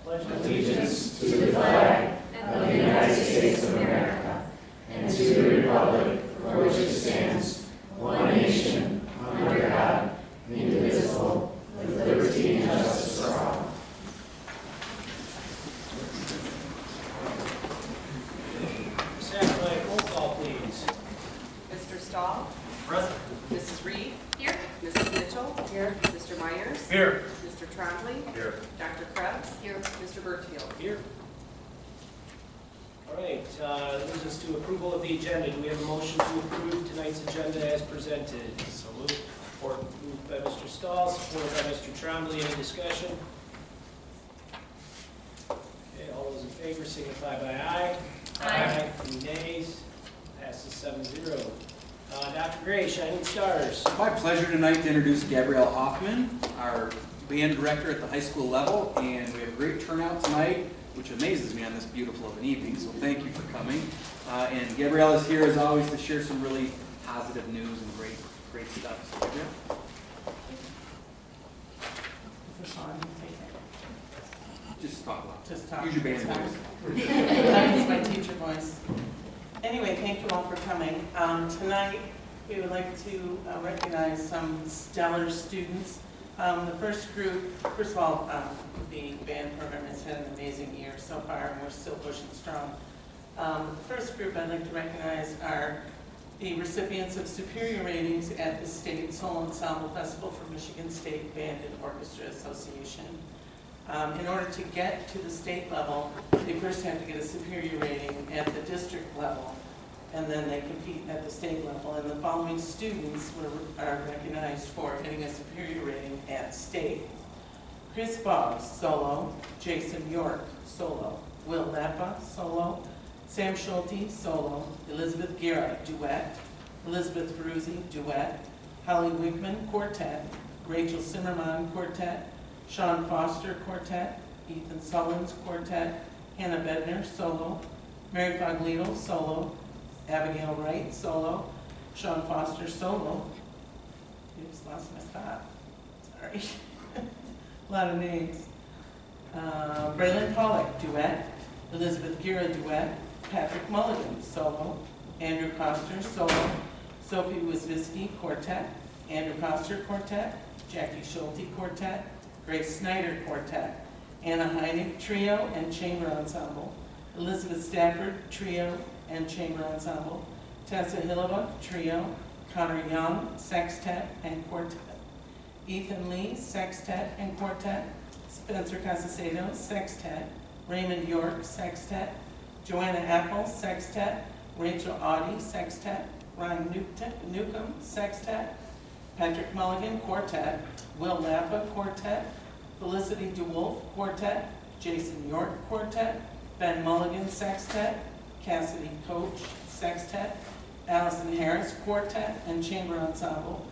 pledge allegiance to the flag of the United States of America and to the republic for which it stands, one nation, under God, indivisible, with liberty and justice for all. Second, roll call, please. Mr. Stahl? Present. Mrs. Reed? Here. Mrs. Mitchell? Here. Mr. Myers? Here. Mr. Trombley? Here. Dr. Krebs? Here. Mr. Bertfield? Here. All right, that moves us to approval of the agenda. Do we have a motion to approve tonight's agenda as presented? So moved. Moved by Mr. Stahl, supported by Mr. Trombley. Any discussion? Okay, all those in favor signify by aye. Aye. Any nays? Passes 7-0. Dr. Gray, Shining Stars. My pleasure tonight to introduce Gabrielle Hoffman, our band director at the high school level, and we have a great turnout tonight, which amazes me on this beautiful of an evening, so thank you for coming. And Gabrielle is here as always to share some really positive news and great stuff. So Gabrielle. Just talk loud. Just talk. Use your band Sorry. voice. I use my teacher voice. Anyway, thank you all for coming. Tonight, we would like to recognize some stellar students. The first group, first of all, the band program has had an amazing year so far, and we're still pushing strong. The first group I'd like to recognize are the recipients of superior ratings at the State Solo Ensemble Festival for Michigan State Band and Orchestra Association. In order to get to the state level, they first have to get a superior rating at the district level, and then they compete at the state level. And the following students are recognized for getting a superior rating at state. Chris Boggs, solo. Jason York, solo. Will Lappa, solo. Sam Schulte, solo. Elizabeth Guerra, duet. Elizabeth Ferruzzi, duet. Holly Wigman, quartet. Rachel Zimmerman, quartet. Sean Foster, quartet. Ethan Sullins, quartet. Hannah Bedner, solo. Mary Foglito, solo. Abigail Wright, solo. Sean Foster, solo. Oops, lost my spot. Sorry. A lot of names. Braylon Pollock, duet. Elizabeth Guerra, duet. Patrick Mulligan, solo. Andrew Koster, solo. Sophie Wisniewski, quartet. Andrew Koster, quartet. Jackie Schulte, quartet. Grace Snyder, quartet. Anna Heineck, trio and chamber ensemble. Elizabeth Stafford, trio and chamber ensemble. Tessa Hillebuck, trio. Connor Young, sextet and quartet. Ethan Lee, sextet and quartet. Spencer Casasado, sextet. Raymond York, sextet. Joanna Apple, sextet. Rachel Audie, sextet. Ryan Newcomb, sextet. Patrick Mulligan, quartet. Will Lappa, quartet. Felicity DeWolf, quartet. Jason York, quartet. Ben Mulligan, sextet. Cassidy Coach, sextet. Allison Harris, quartet and chamber ensemble.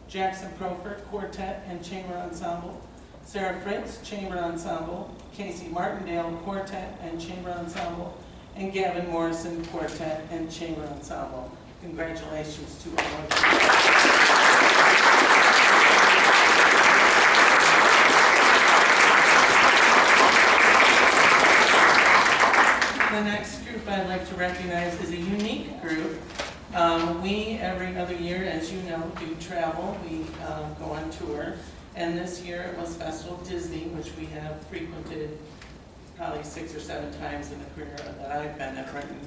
Jackson Profert, quartet and chamber ensemble. Sarah Fritz, chamber ensemble. Casey Martindale, quartet and chamber ensemble. And Gavin Morrison, quartet and chamber ensemble. Congratulations to all of you. The next group I'd like to recognize is a unique group. We, every other year, as you know, do travel. We go on tour. And this year it was Festival Disney, which we have frequented probably 6 or 7 times in the career that I've been at Brighton.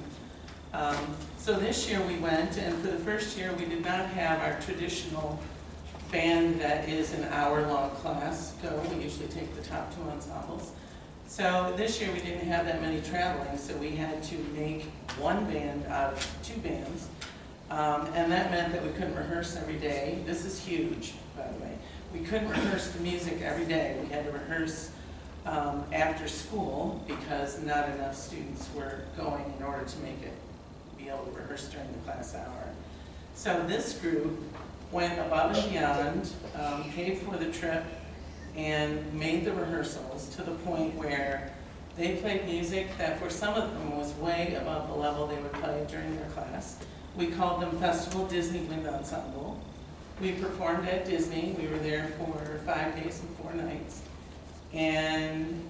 So this year we went, and for the first year we did not have our traditional band that is an hour-long class go. We usually take the top 2 ensembles. So this year we didn't have that many traveling, so we had to make one band out of 2 bands. And that meant that we couldn't rehearse every day. This is huge, by the way. We couldn't rehearse the music every day. We had to rehearse after school because not enough students were going in order to make it, be able to rehearse during the class hour. So this group went above and beyond, paid for the trip, and made the rehearsals to the point where they played music that for some of them was way above the level they would play during their class. We called them Festival Disney Wind Ensemble. We performed at Disney. We were there for 5 days and 4 nights. And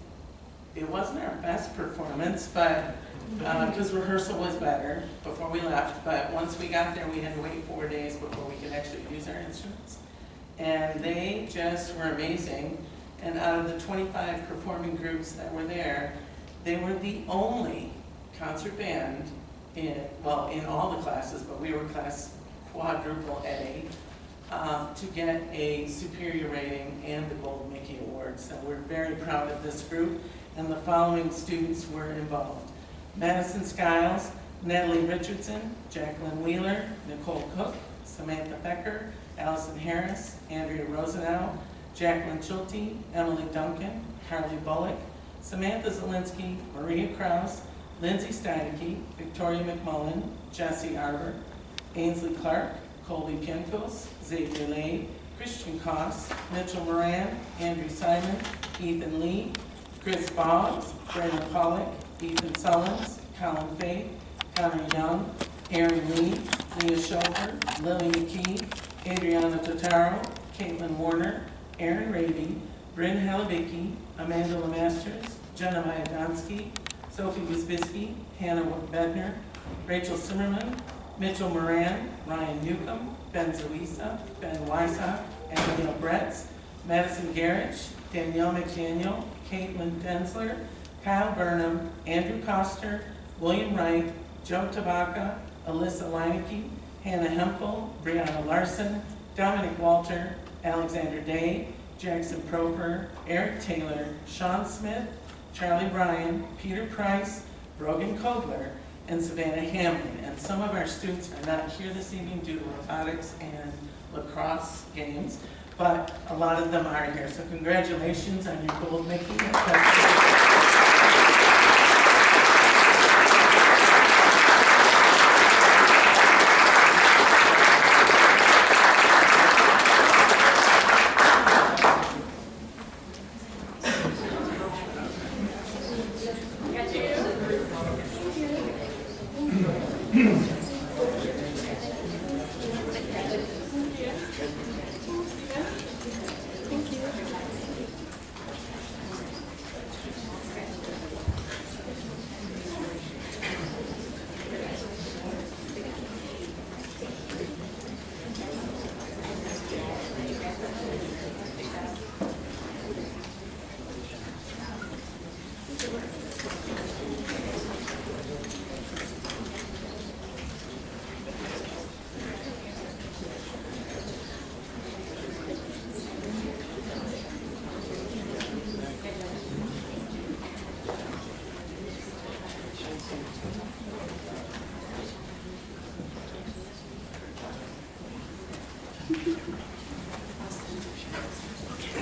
it wasn't our best performance, but because rehearsal was better before we left, but once we got there, we had to wait 4 days before we could actually use our instruments. And they just were amazing. And out of the 25 performing groups that were there, they were the only concert band in all the classes, but we were class quadruple A, to get a superior rating and the Gold Mickey Award. So we're very proud of this group, and the following students were involved: Madison Skiles, Natalie Richardson, Jacqueline Wheeler, Nicole Cook, Samantha Becker, Allison Harris, Andrea Rosenau, Jacqueline Schulte, Emily Duncan, Carly Bullock, Samantha Zielinski, Maria Krause, Lindsay Steineke, Victoria McMullen, Jessie Arbor, Ainsley Clark, Colby Pincos, Xavier Lay, Christian Koss, Mitchell Moran, Andrew Simon, Ethan Lee, Chris Boggs, Brandon Pollock, Ethan Sullins, Colin Faith, Connor Young, Aaron Lee, Leah Schober, Lily McKee, Adriana Totaro, Caitlin Warner, Aaron Raby, Bryn Halavicki, Amanda Lemasters, Jenna Majadonsky, Sophie Wisbicki, Hannah Bedner, Rachel Zimmerman, Mitchell Moran, Ryan Newcomb, Ben Zawisa, Ben Wysock, Abigail Bretz, Madison Garrich, Danielle McDaniel, Caitlin Densler, Kyle Burnham, Andrew Koster, William Wright, Joe Tabaka, Alyssa Leineke, Hannah Hempel, Brianna Larson, Dominic Walter, Alexander Day, Jackson Profer, Eric Taylor, Sean Smith, Charlie Bryan, Peter Price, Brogan Kogler, and Savannah Hamlin. And some of our students are not here this evening due to robotics and lacrosse games, but a lot of them are here. So congratulations on your gold, Mickey.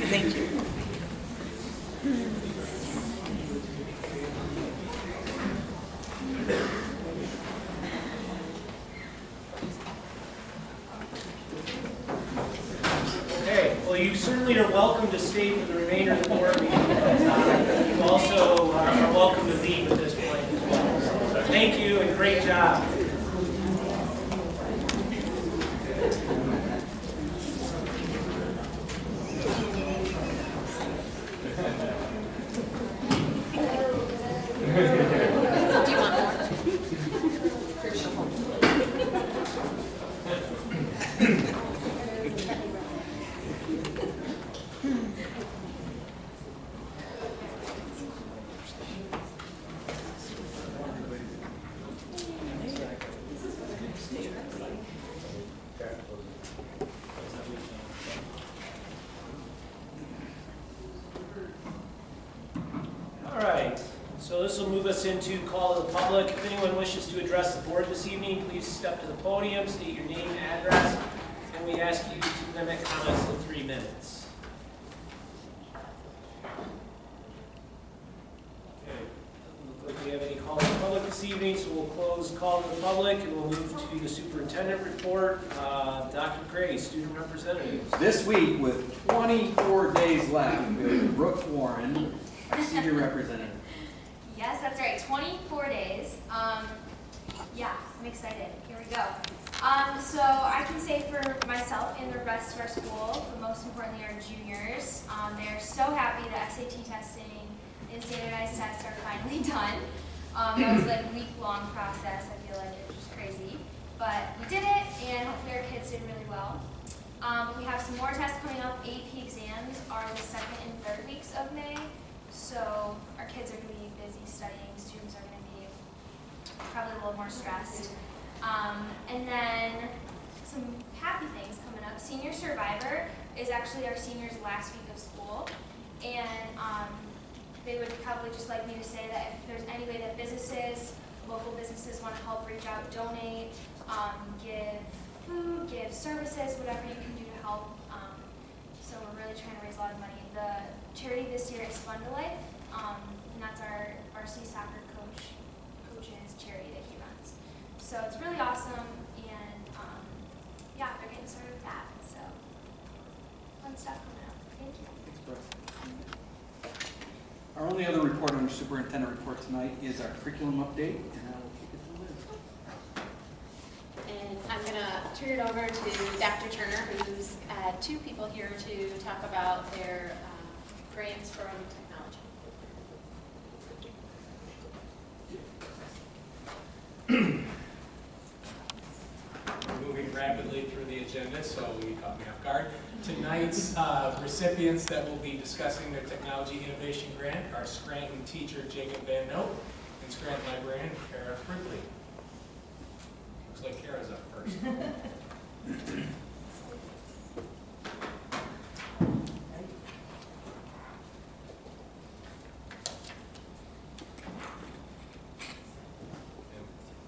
Thank you. Okay, well, you certainly are welcome to stay for the remainder of the board meeting. You also are welcome to leave at this point as well. So thank you and great job. So this will move us into call to the public. If anyone wishes to address the board this evening, please step to the podium, state your name and address, and we ask you to limit comments to 3 minutes. Okay, doesn't look like we have any call to the public this evening, so we'll close call to the public and we'll move to the superintendent report. Dr. Gray, student representatives. This week, with 24 days left, we have Brooke Warren, our senior representative. Yes, that's right. 24 days. Yeah, I'm excited. Here we go. So I can say for myself and the rest of our school, but most importantly our juniors, they're so happy that SAT testing and standardized tests are finally done. That was like a week-long process. I feel like it was just crazy. But we did it, and hopefully our kids did really well. We have some more tests coming up. AP exams are the 2nd and 3rd weeks of May. So our kids are going to be busy studying. Students are going to be probably a little more stressed. And then some happy things coming up. Senior Survivor is actually our seniors' last week of school. And they would probably just like me to say that if there's any way that businesses, local businesses want to help reach out, donate, give food, give services, whatever you can do to help. So we're really trying to raise a lot of money. The charity this year is Fund a Life, and that's our varsity soccer coach's charity that he runs. So it's really awesome, and yeah, they're getting started with that. So fun stuff coming up. Thank you. Thanks, Brooke. Our only other report under superintendent report tonight is our curriculum update, and I will kick it to Liz. And I'm going to turn it over to Dr. Turner, who's had 2 people here to talk about their grants from technology. Moving rapidly through the agenda, so you caught me off guard. Tonight's recipients that will be discussing their Technology Innovation Grant are Scranton teacher Jacob Van Note and Scranton librarian Kara Frigley. Looks like Kara's up first.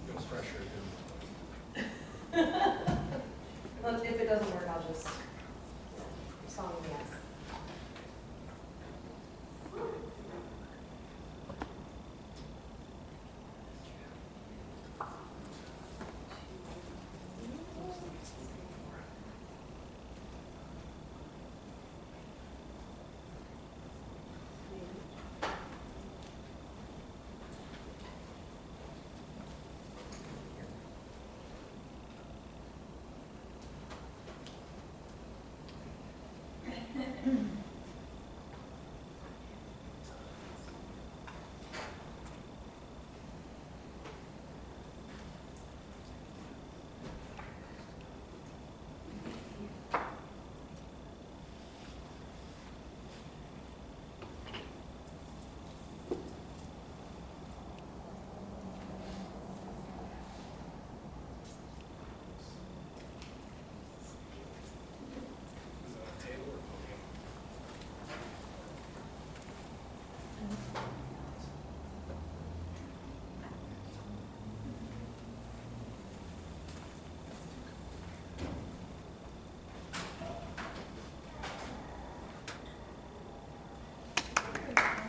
Feels fresher too. Well, if it doesn't work, I'll just song yes. Is it on a table or podium?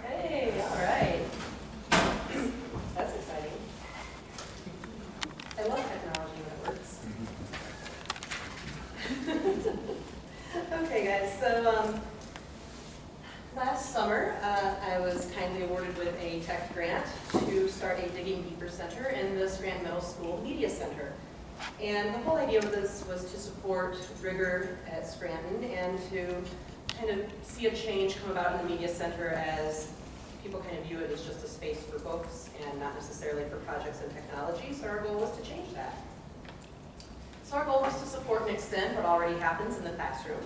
Hey, all right. That's exciting. I love technology when it works. Okay, guys, so last summer I was kindly awarded with a tech grant to start a Digging Deeper Center in the Scranton Middle School Media Center. And the whole idea of this was to support rigor at Scranton and to kind of see a change come about in the media center as people kind of view it as just a space for books and not necessarily for projects and technology. So our goal was to change that. So our goal was to support and extend what already happens in the classroom.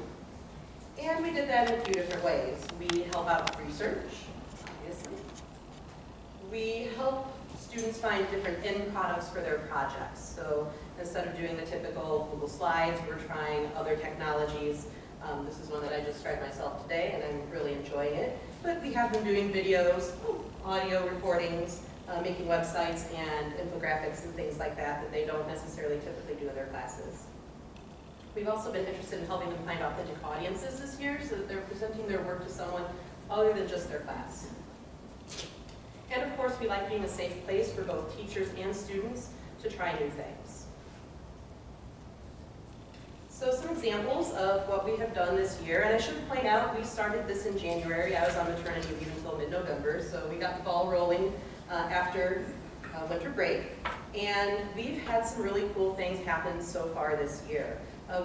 And we did that in a few different ways. We help out with research, obviously. We help students find different end products for their projects. So instead of doing the typical Google Slides, we're trying other technologies. This is one that I just tried myself today, and I'm really enjoying it. But we have them doing videos, audio recordings, making websites and infographics and things like that that they don't necessarily typically do in their classes. We've also been interested in helping them find authentic audiences this year so that they're presenting their work to someone other than just their class. And of course, we like being a safe place for both teachers and students to try new things. So some examples of what we have done this year, and I should point out we started this in January. I was on maternity leave until mid-November, so we got the ball rolling after winter break. And we've had some really cool things happen so far this year.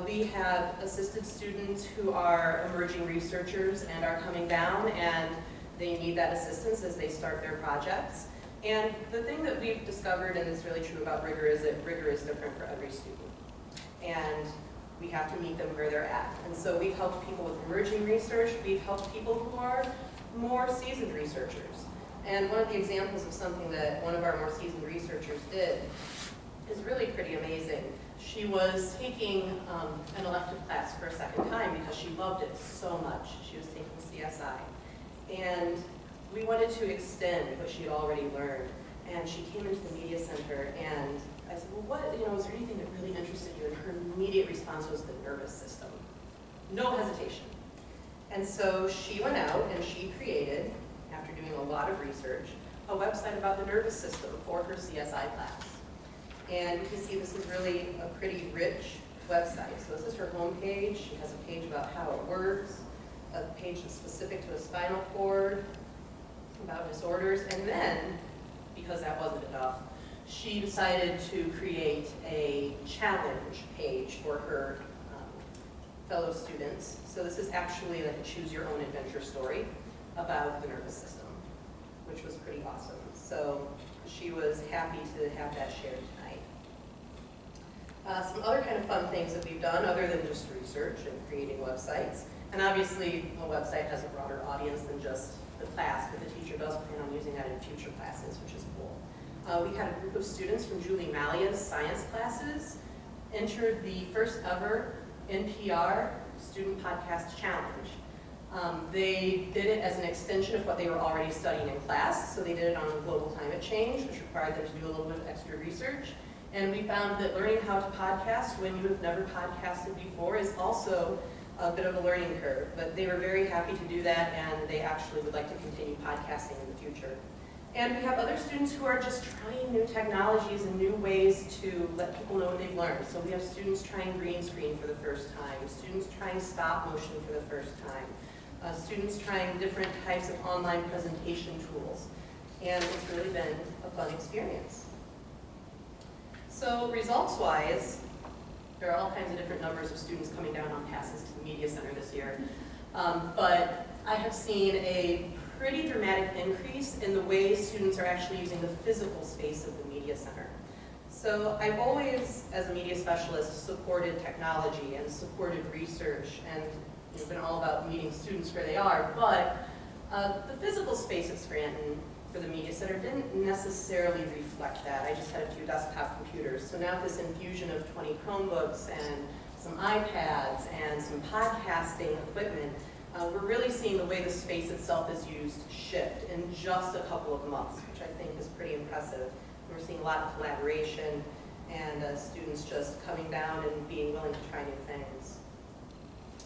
We have assisted students who are emerging researchers and are coming down, and they need that assistance as they start their projects. And the thing that we've discovered, and it's really true about rigor, is that rigor is different for every student. And we have to meet them where they're at. And so we've helped people with emerging research. We've helped people who are more seasoned researchers. And one of the examples of something that one of our more seasoned researchers did is really pretty amazing. She was taking an elective class for a second time because she loved it so much. She was taking CSI. And we wanted to extend what she had already learned. And she came into the media center, and I said, well, is there anything that really interested you? And her immediate response was the nervous system. No hesitation. And so she went out and she created, after doing a lot of research, a website about the nervous system for her CSI class. And you can see this is really a pretty rich website. So this is her home page. She has a page about how it works, a page that's specific to the spinal cord, about disorders, and then, because that wasn't enough, she decided to create a challenge page for her fellow students. So this is actually like a choose your own adventure story about the nervous system, which was pretty awesome. So she was happy to have that shared tonight. Some other kind of fun things that we've done other than just research and creating websites. And obviously a website has a broader audience than just the class, but the teacher does plan on using that in future classes, which is cool. We had a group of students from Julie Malia's science classes entered the first ever NPR Student Podcast Challenge. They did it as an extension of what they were already studying in class, so they did it on global climate change, which required them to do a little bit of extra research. And we found that learning how to podcast when you have never podcasted before is also a bit of a learning curve, but they were very happy to do that, and they actually would like to continue podcasting in the future. And we have other students who are just trying new technologies and new ways to let people know what they've learned. So we have students trying green screen for the first time, students trying stop motion for the first time, students trying different types of online presentation tools. And it's really been a fun experience. So results-wise, there are all kinds of different numbers of students coming down on passes to the Media Center this year. But I have seen a pretty dramatic increase in the way students are actually using the physical space of the Media Center. So I've always, as a media specialist, supported technology and supported research and been all about meeting students where they are, but the physical space at Scranton for the Media Center didn't necessarily reflect that. I just had a few desktop computers. So now this infusion of 20 Chromebooks and some iPads and some podcasting equipment, we're really seeing the way the space itself is used shift in just a couple of months, which I think is pretty impressive. We're seeing a lot of collaboration and students just coming down and being willing to try new things.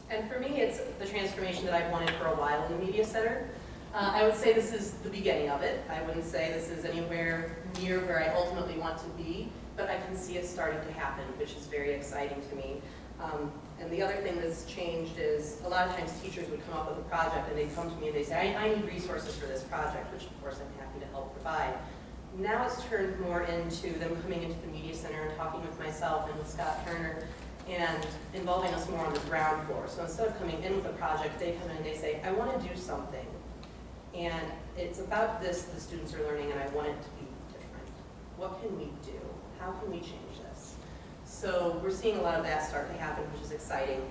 And for me, it's the transformation that I've wanted for a while in the Media Center. I would say this is the beginning of it. I wouldn't say this is anywhere near where I ultimately want to be, but I can see it starting to happen, which is very exciting to me. And the other thing that's changed is a lot of times teachers would come up with a project and they'd come to me and they'd say, I need resources for this project, which of course I'm happy to help provide. Now it's turned more into them coming into the Media Center and talking with myself and with Scott Turner and involving us more on the ground floor. So instead of coming in with a project, they come in and they say, I want to do something. And it's about this the students are learning, and I want it to be different. What can we do? How can we change this? So we're seeing a lot of that start to happen, which is exciting.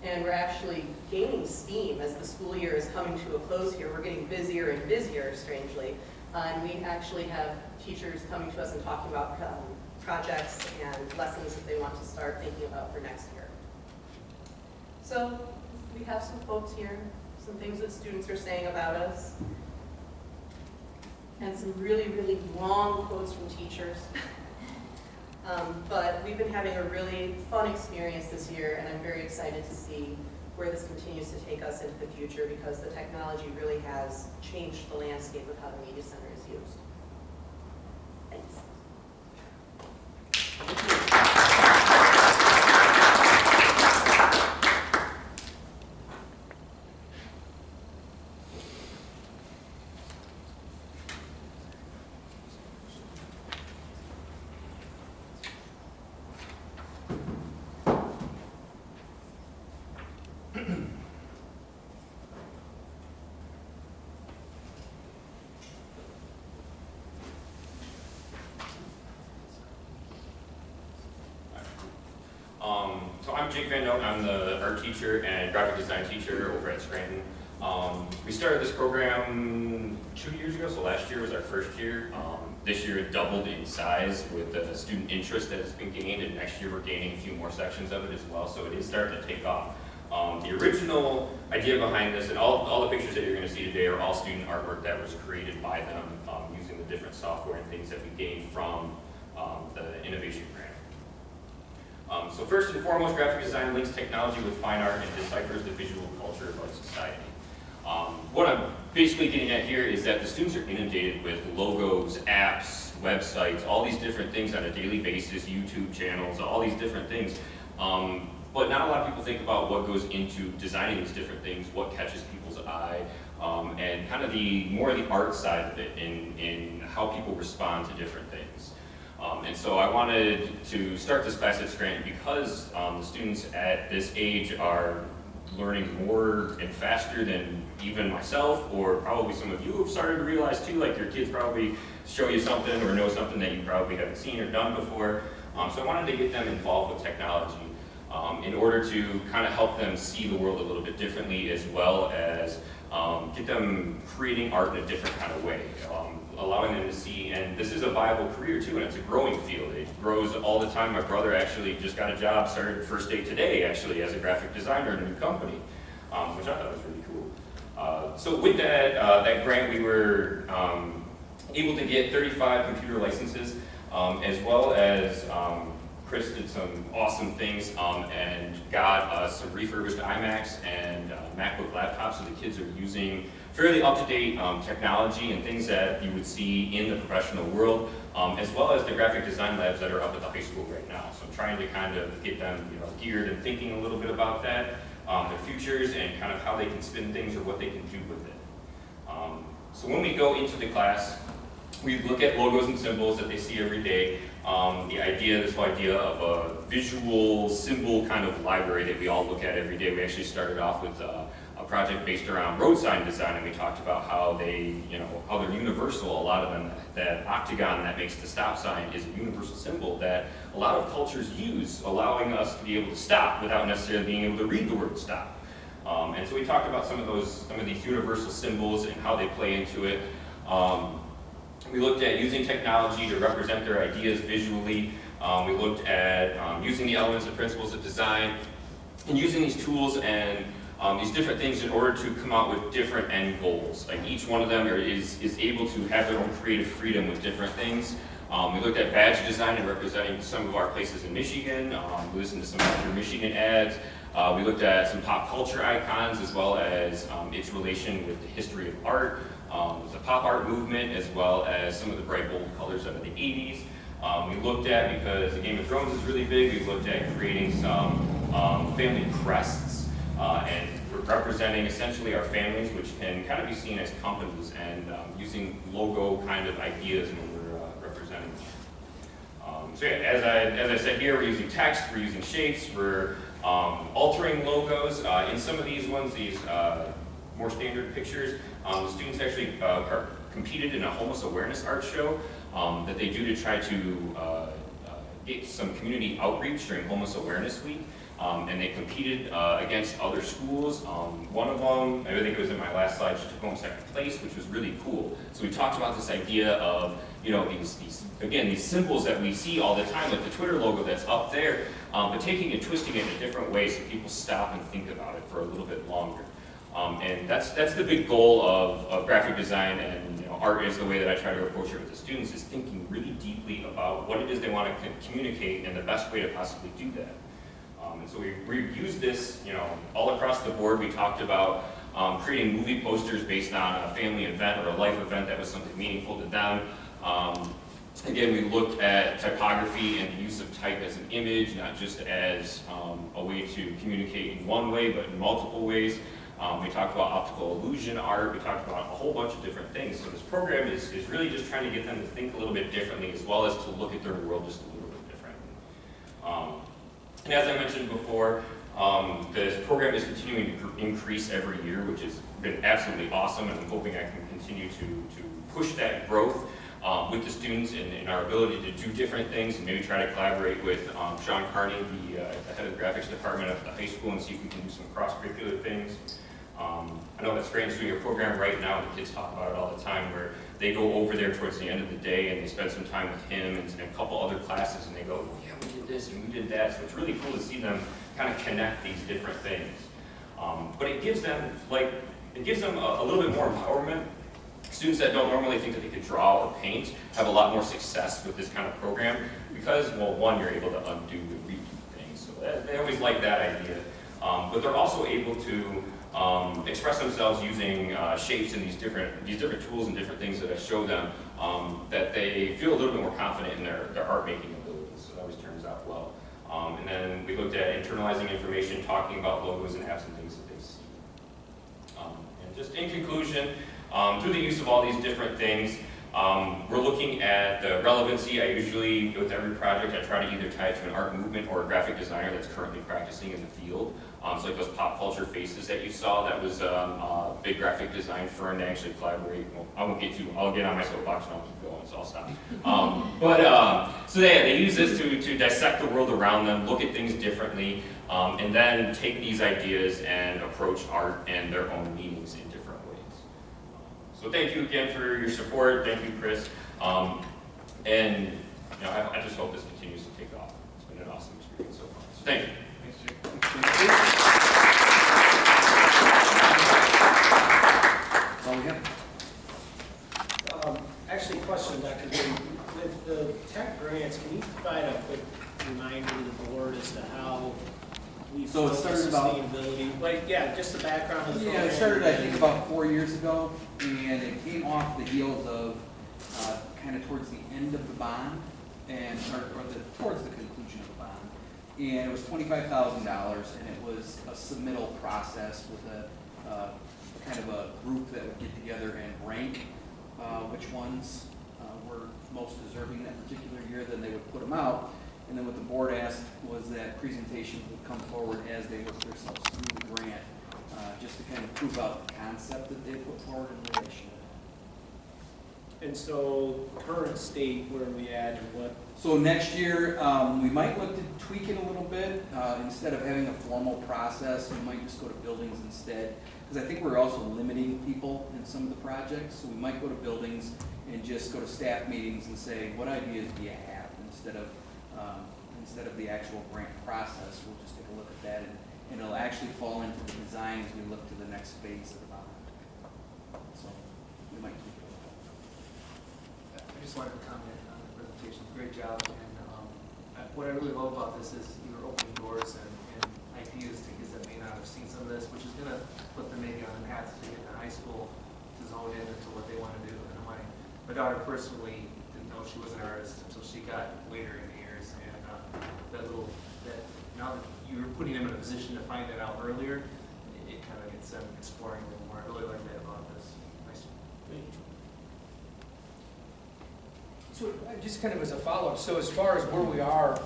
And we're actually gaining steam as the school year is coming to a close here. We're getting busier and busier, strangely. And we actually have teachers coming to us and talking about projects and lessons that they want to start thinking about for next year. So we have some quotes here, some things that students are saying about us, and some really, really long quotes from teachers. But we've been having a really fun experience this year, and I'm very excited to see where this continues to take us into the future, because the technology really has changed the landscape of how the Media Center is used. Thanks. Jake Van Note. I'm the art teacher and graphic design teacher over at Scranton. We started this program 2 years ago, so last year was our first year. This year it doubled in size with the student interest that has been gained, and next year we're gaining a few more sections of it as well, so it is starting to take off. The original idea behind this, and all the pictures that you're going to see today are all student artwork that was created by them using the different software and things that we gained from the innovation grant. So first and foremost, graphic design links technology with fine art and deciphers the visual culture of our society. What I'm basically getting at here is that the students are inundated with logos, apps, websites, all these different things on a daily basis, YouTube channels, all these different things. But not a lot of people think about what goes into designing these different things, what catches people's eye, and kind of more of the art side of it in how people respond to different things. And so I wanted to start this class at Scranton because the students at this age are learning more and faster than even myself, or probably some of you have started to realize too, like your kids probably show you something or know something that you probably haven't seen or done before. So I wanted to get them involved with technology in order to kind of help them see the world a little bit differently, as well as get them creating art in a different kind of way, allowing them to see, and this is a viable career too, and it's a growing field. It grows all the time. My brother actually just got a job, started first day today actually as a graphic designer in a new company, which I thought was really cool. So with that grant, we were able to get 35 computer licenses, as well as Chris did some awesome things and got us some refurbished iMacs and MacBook laptops, so the kids are using fairly up-to-date technology and things that you would see in the professional world, as well as the graphic design labs that are up at the high school right now. So I'm trying to kind of get them geared and thinking a little bit about that, their futures, and kind of how they can spin things or what they can do with it. So when we go into the class, we look at logos and symbols that they see every day. This whole idea of a visual symbol kind of library that we all look at every day. We actually started off with a project based around road sign design, and we talked about how how they're universal. A lot of them, that octagon that makes the stop sign is a universal symbol that a lot of cultures use, allowing us to be able to stop without necessarily being able to read the word stop. And so we talked about some of these universal symbols and how they play into it. We looked at using technology to represent their ideas visually. We looked at using the elements and principles of design and using these tools and these different things in order to come out with different end goals. Like each one of them is able to have their own creative freedom with different things. We looked at badge design and representing some of our places in Michigan. We listened to some of your Michigan ads. We looked at some pop culture icons, as well as its relation with the history of art. The pop art movement, as well as some of the bright bold colors of the 80s. We looked at, because the Game of Thrones is really big, we looked at creating some family crests and representing essentially our families, which can kind of be seen as companies, and using logo kind of ideas when we're representing them. So yeah, as I said here, we're using text, we're using shapes, we're altering logos. In some of these ones, these more standard pictures, the students actually competed in a homeless awareness art show that they do to try to get some community outreach during Homeless Awareness Week. And they competed against other schools. One of them, I think it was in my last slide, she took home second place, which was really cool. So we talked about this idea of, these symbols that we see all the time, like the Twitter logo that's up there, but taking and twisting it in a different way so people stop and think about it for a little bit longer. And that's the big goal of graphic design, and art is the way that I try to approach it with the students, is thinking really deeply about what it is they want to communicate and the best way to possibly do that. And so we used this, all across the board. We talked about creating movie posters based on a family event or a life event that was something meaningful to them. Again, we looked at typography and the use of type as an image, not just as a way to communicate in one way, but in multiple ways. We talked about optical illusion art. We talked about a whole bunch of different things. So this program is really just trying to get them to think a little bit differently, as well as to look at their world just a little bit differently. And as I mentioned before, this program is continuing to increase every year, which has been absolutely awesome, and I'm hoping I can continue to push that growth. with the students and our ability to do different things, and maybe try to collaborate with Sean Carney, the head of the graphics department at the high school, and see if we can do some cross-curricular things. I know that Scranton's doing a program right now, and the kids talk about it all the time, where they go over there towards the end of the day and they spend some time with him and a couple other classes, and they go, oh, yeah, we did this and we did that. So it's really cool to see them kind of connect these different things. But it gives them a little bit more empowerment. Students that don't normally think that they could draw or paint have a lot more success with this kind of program because, well, one, you're able to undo and redo things. So they always like that idea. But they're also able to express themselves using shapes and these different tools and different things that I show them, that they feel a little bit more confident in their art making abilities. So that always turns out well. And then we looked at internalizing information, talking about logos and apps and things that they see. And just in conclusion, through the use of all these different things, we're looking at the relevancy. I usually, with every project, I try to either tie it to an art movement or a graphic designer that's currently practicing in the field. So like those pop culture faces that you saw, that was a big graphic design firm to actually collaborate. Well, I'll get on my soapbox and I'll keep going, so I'll stop. So they use this to dissect the world around them, look at things differently, and then take these ideas and approach art and their own meanings in different ways. So thank you again for your support. Thank you, Chris. And I just hope this continues to take off. It's been an awesome experience so far. So thank you. Actually, question, Dr. Green. With the tech grants, can you provide a quick reminder to the board as to how we So it started about sustainability? Like, yeah, just the background of the program. Yeah, it started I think about 4 years ago, and it came off the heels of kind of towards the end of the bond, and towards the conclusion of the bond. And it was $25,000, and it was a submittal process with a kind of a group that would get together and rank which ones were most deserving that particular year. Then they would put them out, and then what the board asked was that presentations would come forward as they worked themselves through the grant, just to kind of prove out the concept that they put forward in relation. And so, current state, where are we at, and what? So next year, we might look to tweak it a little bit. Instead of having a formal process, we might just go to buildings instead. Because I think we're also limiting people in some of the projects. So we might go to buildings and just go to staff meetings and say, what ideas do you have? Instead of the actual grant process, we'll just take a look at that, and it'll actually fall into the design as we look to the next phase of the bond. So we might keep it. I just wanted to comment on the presentation. Great job. And what I really love about this is you're opening doors and ideas to kids that may not have seen some of this, which is going to put them maybe on the path to get to high school to zone in into what they want to do. And my daughter personally didn't know she was an artist until she got later in the years. And now that you're putting them in a position to find that out earlier, it kind of gets them exploring a little more. I really like that about this. Nice. So just kind of as a follow-up, so as far as where we are,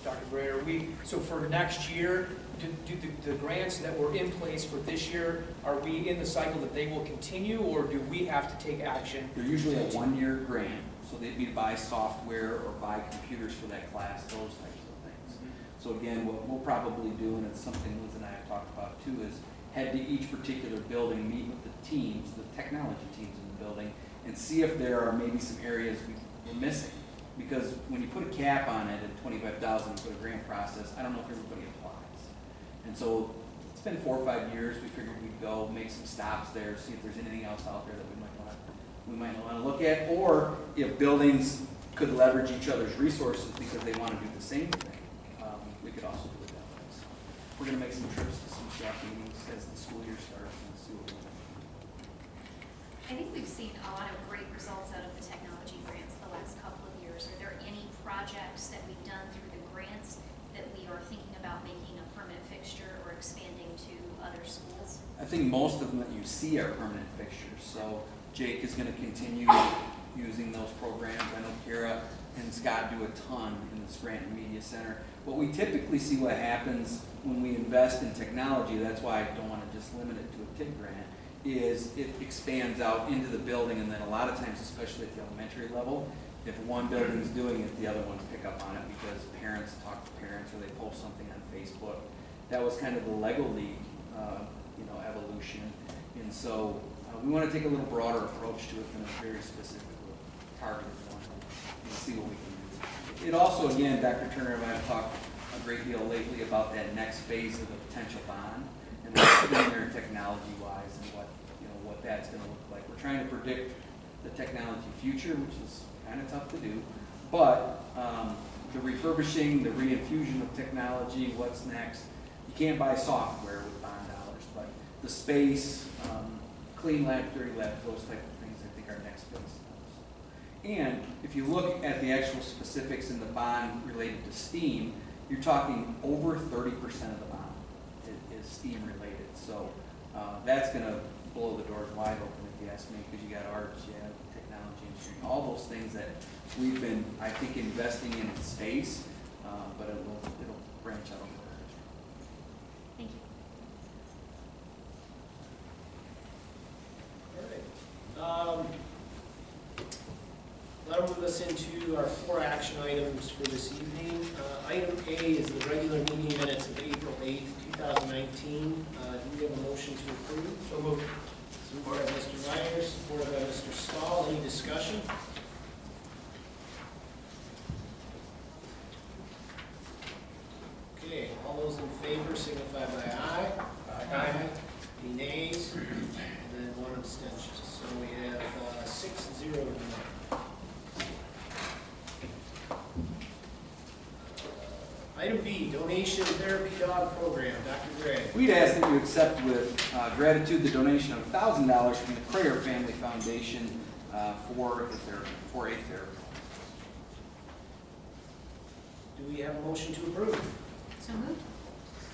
Dr. Brader, so for next year, do the grants that were in place for this year, are we in the cycle that they will continue, or do we have to take action? They're usually a one-year grant, so they'd be to buy software or buy computers for that class, those types of things. So again, what we'll probably do, and it's something Liz and I have talked about too, is head to each particular building, meet with the teams, the technology teams in the building, and see if there are maybe some areas we're missing. Because when you put a cap on it at $25,000 for the grant process, I don't know if everybody applies. And so it's been 4 or 5 years. We figured we'd go make some stops there, see if there's anything else out there that we might want to look at, or if buildings could leverage each other's resources because they want to do the same thing. We could also do it that way. So we're going to make some trips to some staff meetings as the school year starts and see what we can do. I think we've seen a lot of great results out of the technology grants the last couple of years. Are there any projects that we've done through the grants that we are thinking about making a permanent fixture or expanding to other schools? I think most of them that you see are permanent fixtures. So Jake is going to continue using those programs. I know Kara and Scott do a ton in the Scranton Media Center. What we typically see what happens when we invest in technology, that's why I don't want to just limit it to a TIG grant, is it expands out into the building, and then a lot of times, especially at the elementary level, if one building's doing it, the other ones pick up on it because parents talk to parents or they post something on Facebook. That was kind of the Lego League, evolution. And so we want to take a little broader approach to it than a very specific, targeted one, and see what we can do. It also, again, Dr. Turner and I have talked a great deal lately about that next phase of the potential bond and what's in there technology-wise and what that's going to look like. We're trying to predict the technology future, which is kind of tough to do, but the refurbishing, the reinfusion of technology, what's next? You can't buy software with bond dollars, but the space, clean lab, dirty lab, those type of things I think are next phase. And if you look at the actual specifics in the bond related to STEAM, you're talking over 30% of the bond is STEAM related. So that's going to blow the doors wide open if you ask me, because you got arts, you have technology, engineering, all those things that we've been, I think, investing in space, but it'll branch out over there. Thank you. All right. That'll move us into our 4 action items for this evening. Item A is the regular meeting minutes of April 8th, 2019. Do we have a motion to approve? So moved. Supported by Mr. Myers, supported by Mr. Stahl. Any discussion? Okay, all those in favor signify by aye. Aye. Any nays? And then 1 abstention. So we have 6-0 tonight. Item B, donation therapy dog program. Dr. Gray. We'd ask that you accept with gratitude the donation of $1,000 from the Prayer Family Foundation for a therapy. Do we have a motion to approve? So moved.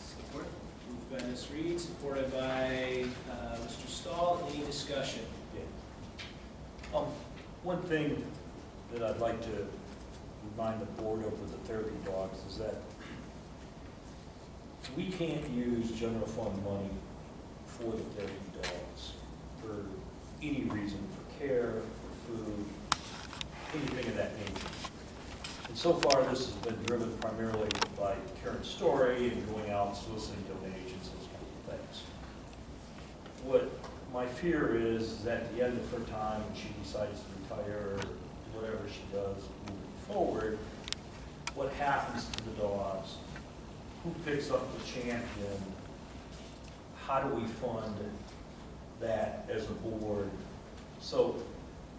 Support. Moved by Ms. Reed, supported by Mr. Stahl. Any discussion? Yeah. One thing that I'd like to remind the board of with the therapy dogs is that we can't use general fund money for the therapy dogs for any reason, for care, for food, anything of that nature. And so far, this has been driven primarily by Karen's story and going out and soliciting donations, those kinds of things. What my fear is that at the end of her time, when she decides to retire, or whatever she does moving forward, what happens to the dogs? Who picks up the champion? How do we fund that as a board? So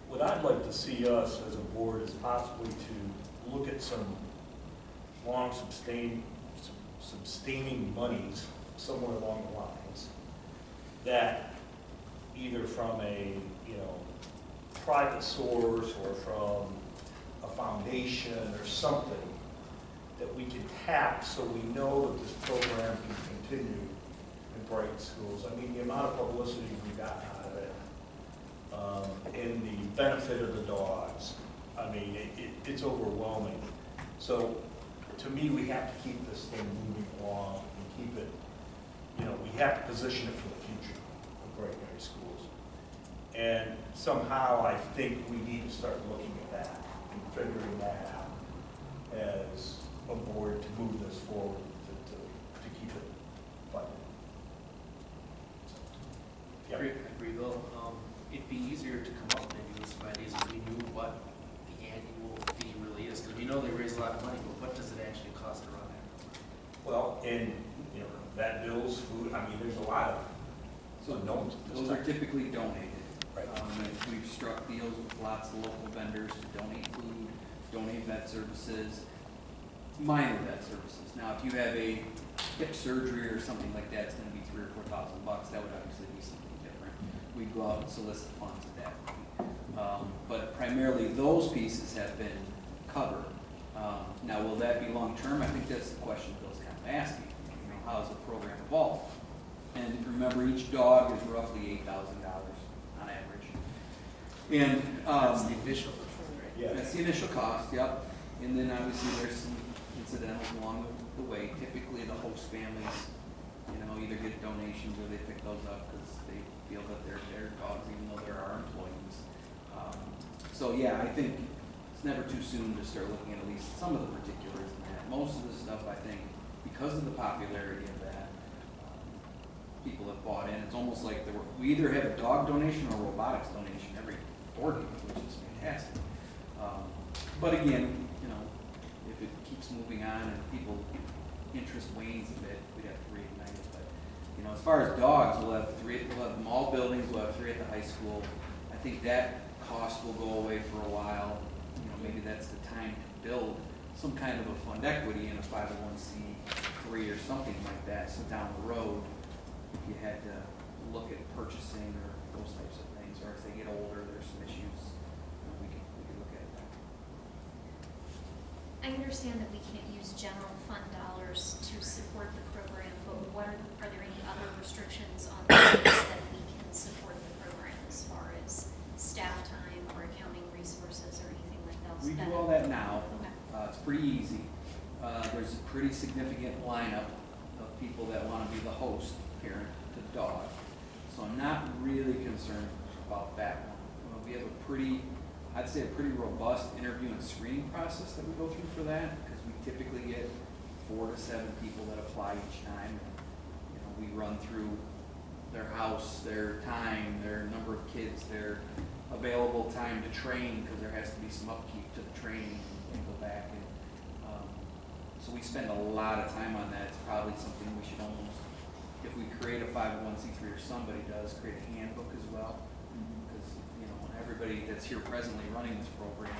what I'd like to see us as a board is possibly to look at some long sustaining monies somewhere along the lines that either from a private source or from a foundation or something that we can tap so we know that this program can continue in Brighton schools. I mean, the amount of publicity we've gotten out of it, and the benefit of the dogs, I mean, it's overwhelming. So to me, we have to keep this thing moving along and keep it, we have to position it for the future of Brighton area schools. And somehow I think we need to start looking at that and figuring that out as a board to move this forward, to keep it funded. I agree, though. It'd be easier to come up maybe with some ideas if we knew what the annual fee really is, because we know they raise a lot of money, but what does it actually cost to run it? Well, and vet bills, food, I mean, there's a lot of unknowns. Those are typically donated. Right. We've struck deals with lots of local vendors to donate food, donate vet services, minor vet services. Now, if you have a hip surgery or something like that, it's going to be $3,000 or $4,000. That would obviously be something different. We'd go out and solicit funds at that point. But primarily, those pieces have been covered. Now, will that be long term? I think that's the question Bill's kind of asking. How does the program evolve? And remember, each dog is roughly $8,000 on average. And That's the initial, right? Yeah. That's the initial cost. Yep. And then obviously there's some incidentals along the way. Typically, the host families, either get donations or they pick those up because they feel that they're their dogs, even though they're our employees. So yeah, I think it's never too soon to start looking at least some of the particulars in that. Most of the stuff, I think, because of the popularity of that, people have bought in. It's almost like we either have a dog donation or a robotics donation every board meeting, which is fantastic. But again, you know, if it keeps moving on and people interest wanes a bit, we'd have to reignite it. But you know, as far as dogs, we'll have mall buildings, we'll have 3 at the high school. I think that cost will go away for a while. You know, maybe that's the time to build some kind of a fund equity in a 501c3 or something like that. So down the road, if you had to look at purchasing or those types of things, or as they get older, there's some issues, you know, we could look at that. I understand that we can't use general fund dollars to support the program, but are there any other restrictions on the ways that we can support the program as far as staff time or accounting resources or anything like that? We do all that now. Okay. It's pretty easy. There's a pretty significant lineup of people that want to be the host parent to the dog. So I'm not really concerned about that one. We have a pretty robust interview and screening process that we go through for that, because we typically get 4 to 7 people that apply each time. You know, we run through their house, their time, their number of kids, their available time to train, because there has to be some upkeep to the training and go back. And so we spend a lot of time on that. It's probably something we should almost, if we create a 501c3 or somebody does, create a handbook as well. Because you know, everybody that's here presently running this program,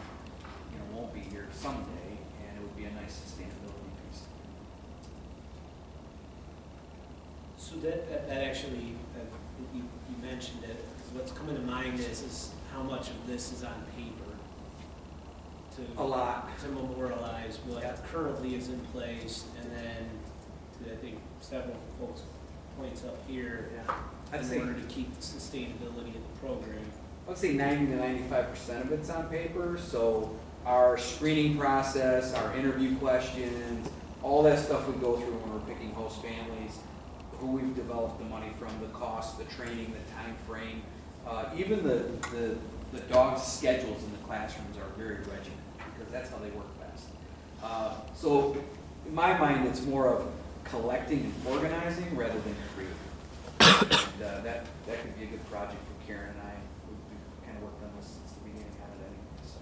you know, won't be here someday, and it would be a nice sustainability piece. So that actually, you mentioned it. What's coming to mind is how much of this is on paper A lot. to memorialize what currently is in place, and then to, I think, several folks' points up here in order to keep the sustainability of the program. I would say 90 to 95% of it's on paper. So our screening process, our interview questions, all that stuff we go through when we're picking host families, who we've developed the money from, the cost, the training, the time frame, even the dogs' schedules in the classrooms are very regimented, because that's how they work best. So in my mind, it's more of collecting and organizing rather than creating. And that could be a good project for Karen and I. We've kind of worked on this since the beginning of it anyway. So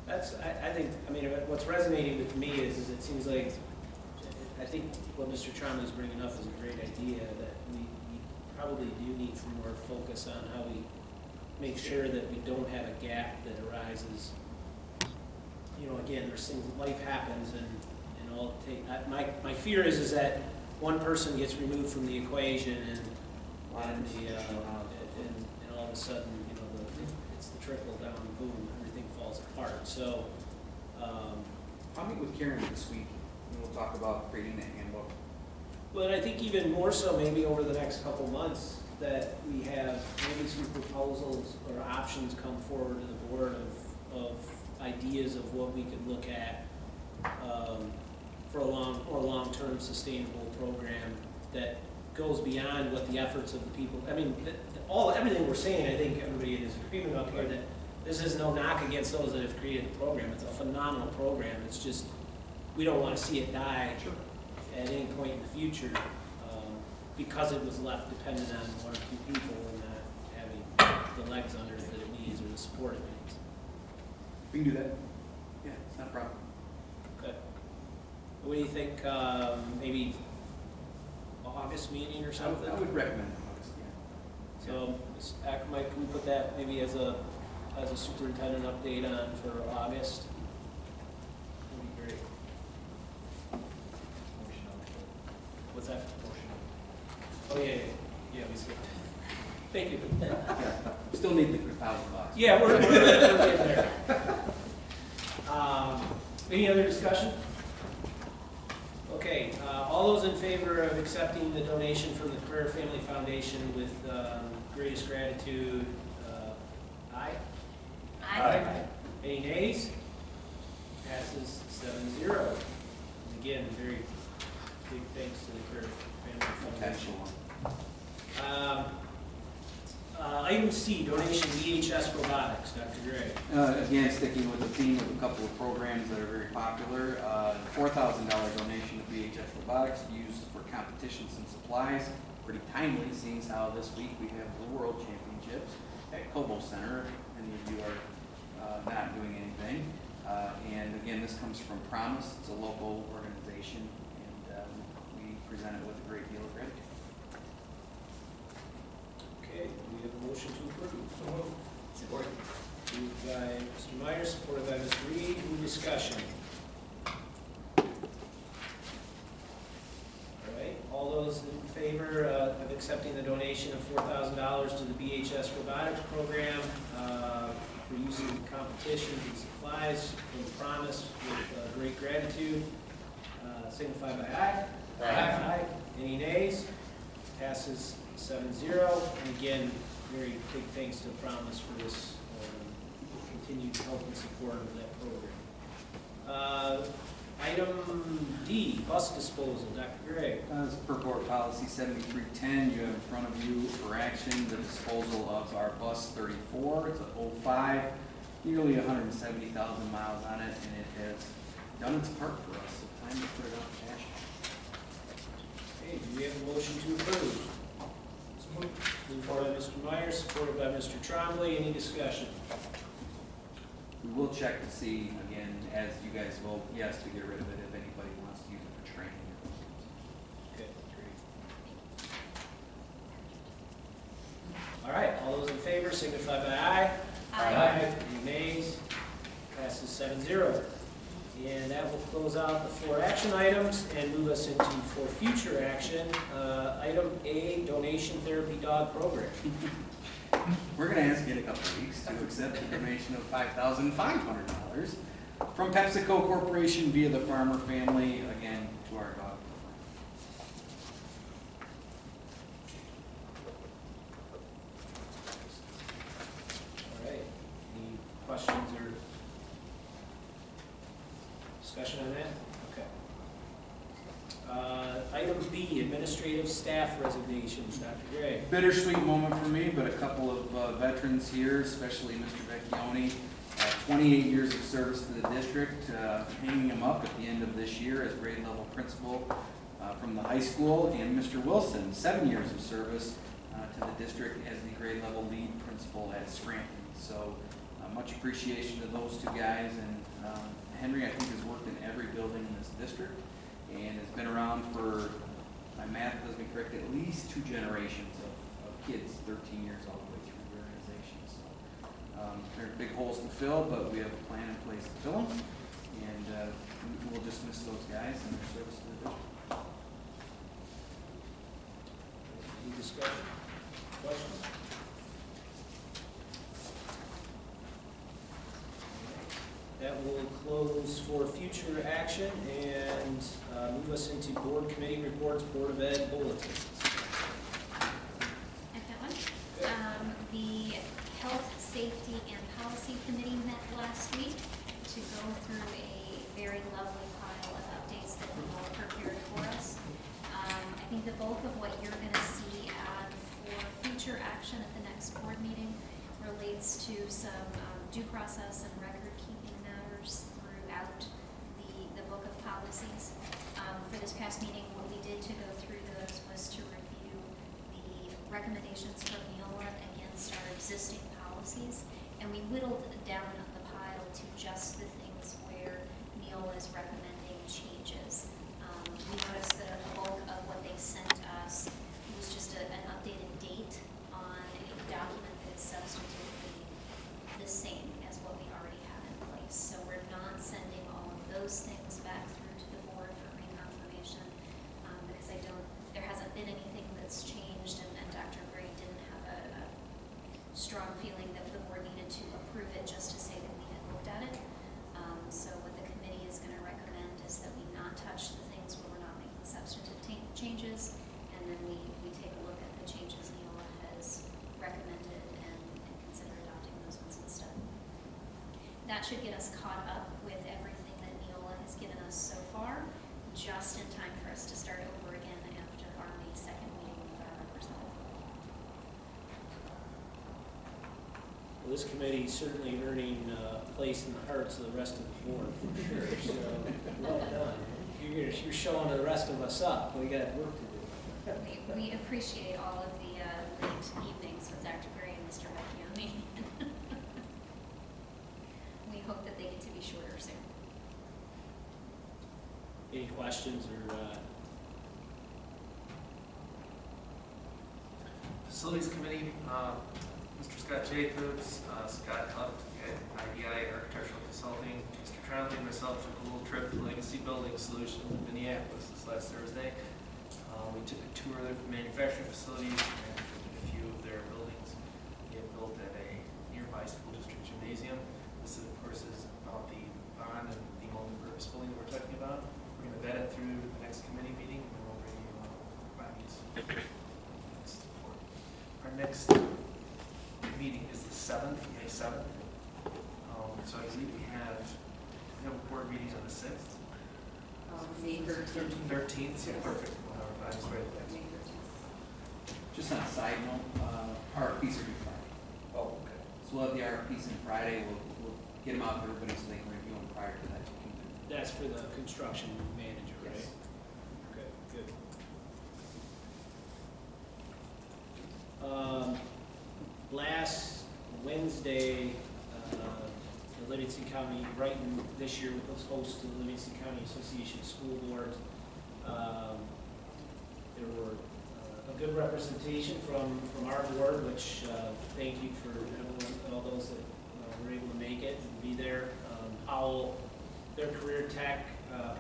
That's, I think, I mean, what's resonating with me is it seems like, I think what Mr. Tromley is bringing up is a great idea, that we probably do need some more focus on how we make sure that we don't have a gap that arises. You know, again, there's things, life happens, and all take. My fear is that one person gets removed from the equation, and all of a sudden, you know, it's the trickle down, boom, everything falls apart. So, I'll meet with Karen this week, and we'll talk about creating the handbook. but I think even more so, maybe over the next couple months, that we have maybe some proposals or options come forward to the board of ideas of what we could look at for a long-term sustainable program that goes beyond what the efforts of the people. I mean, everything we're saying, I think everybody is agreement up here that this is no knock against those that have created the program. It's a phenomenal program. It's just we don't want to see it die at any point in the future because it was left dependent on 1 or 2 people and not having the legs under it that it needs or the support it needs. We can do that. Yeah, it's not a problem. Okay. What do you think? Maybe August meeting or something? I would recommend August, yeah. So, Ms. Ackermite, can we put that maybe as a superintendent update on for August? That'd be great. What's that? Oh, yeah, we skipped. Thank you. Still need the $1,000. Yeah, we're getting there. Any other discussion? Okay, all those in favor of accepting the donation from the Career Family Foundation with greatest gratitude, aye? Aye. Any nays? Passes 7-0. And again, very big thanks to the Career Family Foundation. Item C, donation VHS robotics. Dr. Gray. Again, sticking with the theme of a couple of programs that are very popular, $4,000 donation to VHS Robotics used for competitions and supplies. Pretty timely, seeing as how this week we have the World Championships at Cobo Center. If any of you are not doing anything. And again, this comes from Promise. It's a local organization, and we present it with a great deal of gratitude. Okay, we have a motion to approve. So moved. Support. Moved by Mr. Meyer, supported by Mr. Reed. Any discussion? All right, all those in favor of accepting the donation of $4,000 to the BHS Robotics Program for use in competitions and supplies from Promise with great gratitude, signify by aye. Aye. Any nays? Passes 7-0. And again, very big thanks to Promise for this continued help and support of that program. Item D, bus disposal. Dr. Gray. As per board policy 7310, you have in front of you for action the disposal of our bus 34. It's a 05, nearly 170,000 miles on it, and it has done its part for us. So time to put it out to cash. Okay, do we have a motion to approve? Moved by Mr. Meyer, supported by Mr. Trombley. Any discussion? We will check to see, again, as you guys vote yes to get rid of it, if anybody wants to use it for training. Okay, great. All right, all those in favor signify by aye. Aye. Any nays? Passes 7-0. And that will close out the 4 action items and move us into for future action. Item A, donation therapy dog program. We're going to ask you in a couple of weeks to accept a donation of $5,500 from PepsiCo Corporation via the Farmer family, again, to our dog program. All right, any questions or discussion on that? Okay. Item B, administrative staff resignations. Dr. Gray. Bittersweet moment for me, but a couple of veterans here, especially Mr. Vecchione, 28 years of service to the district, hanging him up at the end of this year as grade level principal from the high school, and Mr. Wilson, 7 years of service to the district as the grade level lead principal at Scranton. So much appreciation to those two guys, and Henry, I think, has worked in every building in this district and has been around for, my math does me correct, at least 2 generations of kids, 13 years all the way through the organization. So there are big holes to fill, but we have a plan in place to fill them, and we'll just miss those guys and their service to the district. Any discussion? Questions? That will close for future action and move us into board committee reports, Board of Ed bulletins. I've got one. The Health, Safety, and Policy Committee met last week to go through a very lovely pile of updates that we all prepared for us. I think the bulk of what you're going to see for future action at the next board meeting relates to some due process and record-keeping matters throughout the book of policies. For this past meeting, what we did to go through those was to review the recommendations from Neola against our existing policies, and we whittled down the pile to just the things where Neola is recommending changes. We noticed that a bulk of what they sent us was just an updated date on a document that is substantively the same as what we already have in place. So we're not sending all of those things back through to the board for reconfirmation because there hasn't been anything that's changed, and Dr. Gray didn't have a strong feeling that the board needed to approve it just to say that we had looked at it. So what the committee is going to recommend is that we not touch the things where we're not making substantive changes, and then we take a look at the changes Neola has recommended and consider adopting those ones instead. That should get us caught up with everything that Neola has given us so far, just in time for us to start over again after our May 2nd meeting with our representative. Well, this committee is certainly earning a place in the hearts of the rest of the board, for sure, so well done. You're showing the rest of us up, we got work to do. We appreciate all of the late evenings with Dr. Gray and Mr. Vecchione. We hope that they get to be shorter soon. Any questions or, Facilities Committee, Mr. Scott Jacobs, Scott helped at IDI Architectural Consulting, Mr. Trombley and myself took a little trip to Legacy Building Solutions in Minneapolis this last Thursday. We took a tour of their manufacturing facilities and looked at a few of their buildings. They have built at a nearby school district gymnasium. This, of course, is about the bond and the multi-purpose building we're talking about. We're going to vet it through the next committee meeting, and then we'll bring you findings. Our next meeting is the 7th, May 7th. So I believe we have a board meeting on the 6th. May 13th. 13th, yeah, perfect. We'll have our times right there. Just on a side note, RFPs are due Friday. Oh, okay. So we'll have the RFPs in Friday, we'll get them out to everybody so they can review them prior to that. that's for the construction manager, right? Yes. Okay, good. Last Wednesday, the Livingston County, Brighton this year was host to the Livingston County Association of School Boards. There were a good representation from our board, which thank you for everyone, all those that were able to make it and be there. Powell, their career tech,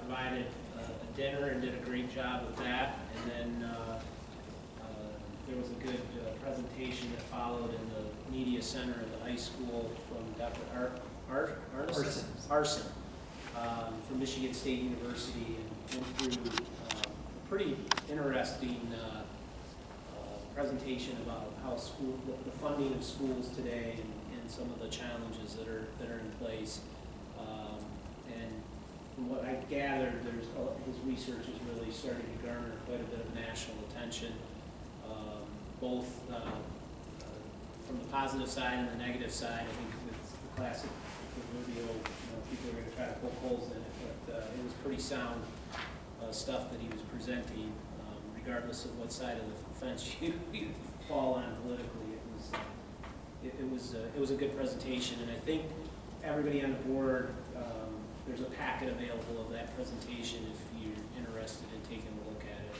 provided a dinner and did a great job with that. And then there was a good presentation that followed in the media center in the high school from Dr. Arson from Michigan State University, and went through a pretty interesting presentation about how the funding of schools today and some of the challenges that are in place. And from what I gathered, his research is really starting to garner quite a bit of national attention, both from the positive side and the negative side. I think it's the classic video, people are going to try to poke holes in it, but it was pretty sound stuff that he was presenting, regardless of what side of the fence you fall on politically. It was a good presentation, and I think everybody on the board, there's a packet available of that presentation if you're interested in taking a look at it.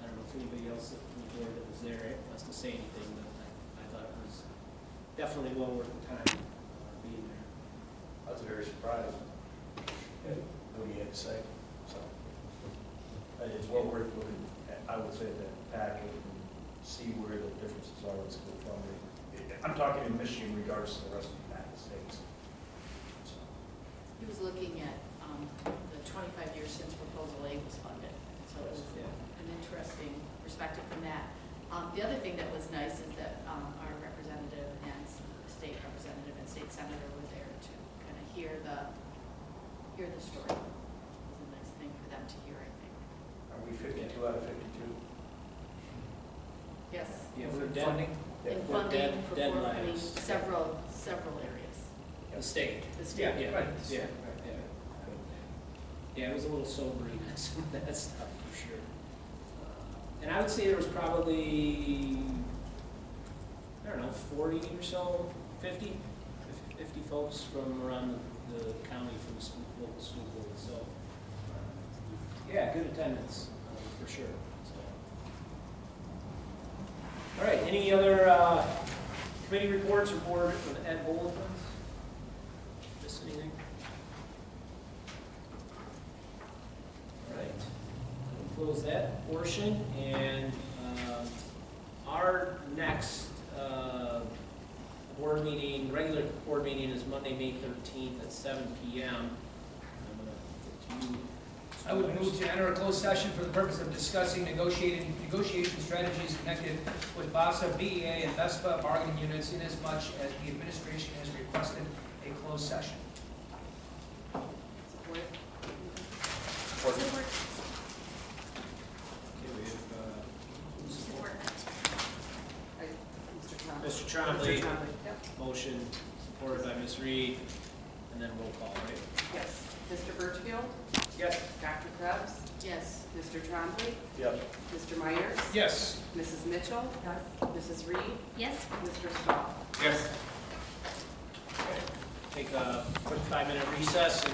I don't know if anybody else on the board that was there wants to say anything, but I thought it was definitely well worth the time being there. I was very surprised what he had to say. So it's well worth looking at, I would say, that packet and see where the differences are in school funding. I'm talking in Michigan in regards to the rest of the United States. So. He was looking at the 25 years since Proposal A was funded. So it was an interesting perspective from that. The other thing that was nice is that our representative and state representative and state senator were there to kind of hear the story. It was a nice thing for them to hear, I think. Are we 52 out of 52? Yes. Yeah, for funding. In for funding, deadlines. several areas. The state. The state. Yeah, Right. yeah. Yeah, it was a little sobering, some of that stuff for sure. And I would say there was probably, I don't know, 40 or so, 50 folks from around the county from the local school board. So, yeah, good attendance for sure. So. All right, any other committee reports or board ed bulletins? Miss anything? All right, we'll close that portion, and our next board meeting, regular board meeting, is Monday, May 13th at 7 p.m. I would move to enter a closed session for the purpose of discussing negotiation strategies connected with BASA, BEA, and VESPA bargaining units, inasmuch as the administration has requested a closed session. Support. Mr. Trombley, motion, Ms. Reed, and then roll call, right? Yes. Mr. Birchfield? Yes. Dr. Krebs? Yes. Mr. Trombley? Yep. Mr. Myers? Yes. Mrs. Mitchell? Yes. Mrs. Reed? Yes? Mr. Stahl? Yes. Take a quick 5-minute recess and then